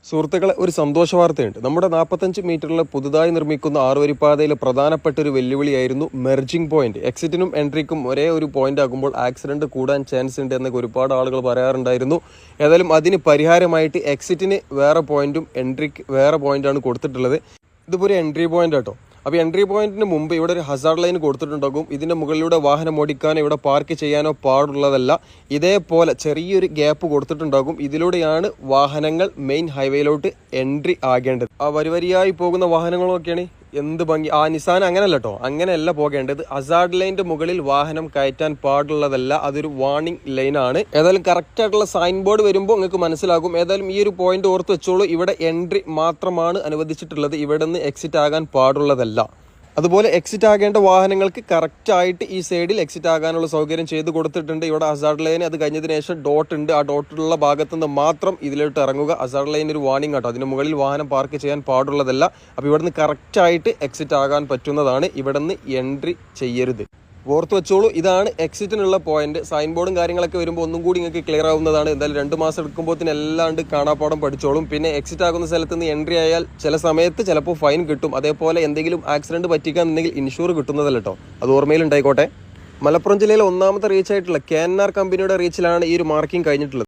സുഹൃത്തുക്കളെ, ഒരു സന്തോഷ വാർത്തയുണ്ട്. നമ്മുടെ 45 മീറ്ററിൽ പുതുതായി നിർമ്മിക്കുന്ന ആറുവരിപ്പാതയിലെ പ്രധാനപ്പെട്ട ഒരു വെല്ലുവിളിയായിരുന്നു മെർജിംഗ് പോയിന്റ്. എക്സിറ്റിനും എൻട്രിക്കും ഒരേ ഒരു പോയിന്റ് ആകുമ്പോൾ ആക്സിഡന്റ് കൂടാൻ ചാൻസ് ഉണ്ട് എന്നൊക്കെ ഒരുപാട് ആളുകൾ പറയാറുണ്ടായിരുന്നു. ഏതായാലും അതിന് പരിഹാരമായിട്ട് എക്സിറ്റിന് വേറെ പോയിന്റും എൻട്രിക്ക് വേറെ പോയിന്റാണ് കൊടുത്തിട്ടുള്ളത്. ഇതിപ്പോൾ ഒരു എൻട്രി പോയിന്റ് കേട്ടോ. അപ്പോൾ എൻട്രി പോയിന്റിന് മുമ്പ് ഇവിടെ ഒരു ഹസാർഡ് ലൈൻ കൊടുത്തിട്ടുണ്ടാകും. ഇതിൻ്റെ മുകളിലൂടെ വാഹനം ഓടിക്കാനോ ഇവിടെ പാർക്ക് ചെയ്യാനോ പാടുള്ളതല്ല. ഇതേപോലെ ചെറിയൊരു ഗ്യാപ്പ് കൊടുത്തിട്ടുണ്ടാകും. ഇതിലൂടെയാണ് വാഹനങ്ങൾ മെയിൻ ഹൈവേയിലോട്ട് എൻട്രി ആകേണ്ടത്. ആ വരിവരിയായി പോകുന്ന വാഹനങ്ങളൊക്കെയാണ് എന്ത് ഭംഗി. ആ നിസാൻ അങ്ങനെയല്ല കേട്ടോ, അങ്ങനെയല്ല പോകേണ്ടത്. ഹസാർഡ് ലൈനിന്റെ മുകളിൽ വാഹനം കയറ്റാൻ പാടുള്ളതല്ല. അതൊരു വാർണിംഗ് ലൈനാണ്. ഏതായാലും കറക്റ്റ് ആയിട്ടുള്ള സൈൻ ബോർഡ് വരുമ്പോൾ നിങ്ങൾക്ക് മനസ്സിലാകും. ഏതായാലും ഈ ഒരു പോയിന്റ് ഓർത്ത് വെച്ചോളൂ. ഇവിടെ എൻട്രി മാത്രമാണ് അനുവദിച്ചിട്ടുള്ളത്. ഇവിടെ നിന്ന് എക്സിറ്റ് ആകാൻ പാടുള്ളതല്ല. അതുപോലെ എക്സിറ്റ് ആകേണ്ട വാഹനങ്ങൾക്ക് കറക്റ്റായിട്ട് ഈ സൈഡിൽ എക്സിറ്റ് ആകാനുള്ള സൗകര്യം ചെയ്ത് കൊടുത്തിട്ടുണ്ട്. ഇവിടെ ഹസാർഡ് ലൈൻ അത് കഴിഞ്ഞതിന് ശേഷം ഡോട്ട് ഉണ്ട്. ആ ഡോട്ടുള്ള ഭാഗത്തു നിന്ന് മാത്രം ഇതിലോട്ട് ഇറങ്ങുക. ഹസാർഡ് ലൈൻ ഒരു വാർണിംഗ് ആട്ടോ. അതിന് മുകളിൽ വാഹനം പാർക്ക് ചെയ്യാൻ പാടുള്ളതല്ല. അപ്പോൾ ഇവിടെ നിന്ന് കറക്റ്റായിട്ട് എക്സിറ്റ് ആകാൻ പറ്റുന്നതാണ്. ഇവിടെ നിന്ന് എൻട്രി ചെയ്യരുത്. ഓർത്ത് വെച്ചോളൂ, ഇതാണ് എക്സിറ്റിനുള്ള പോയിന്റ്. സൈൻ ബോർഡും കാര്യങ്ങളൊക്കെ വരുമ്പോൾ ഒന്നും കൂടി നിങ്ങൾക്ക് ക്ലിയർ ആവുന്നതാണ്. എന്തായാലും 2 മാസം എടുക്കുമ്പോൾ എല്ലാണ്ട് കാണാപ്പാടം പഠിച്ചോളും. പിന്നെ എക്സിറ്റ് ആകുന്ന സ്ഥലത്ത് നിന്ന് എൻട്രി ആയാൽ ചില സമയത്ത് ചിലപ്പോൾ ഫൈൻ കിട്ടും. അതേപോലെ എന്തെങ്കിലും ആക്സിഡന്റ് പറ്റിക്കാന്നുണ്ടെങ്കിൽ ഇൻഷൂർ കിട്ടുന്നതല്ല കേട്ടോ. അത് ഓർമ്മയിൽ ഉണ്ടായിക്കോട്ടെ. മലപ്പുറം ജില്ലയിലെ 1ാമത്തെ റീച്ച് ആയിട്ടുള്ള KNR കമ്പനിയുടെ റീച്ചിലാണ് ഈ ഒരു മാർക്കിംഗ് കഴിഞ്ഞിട്ടുള്ളത്.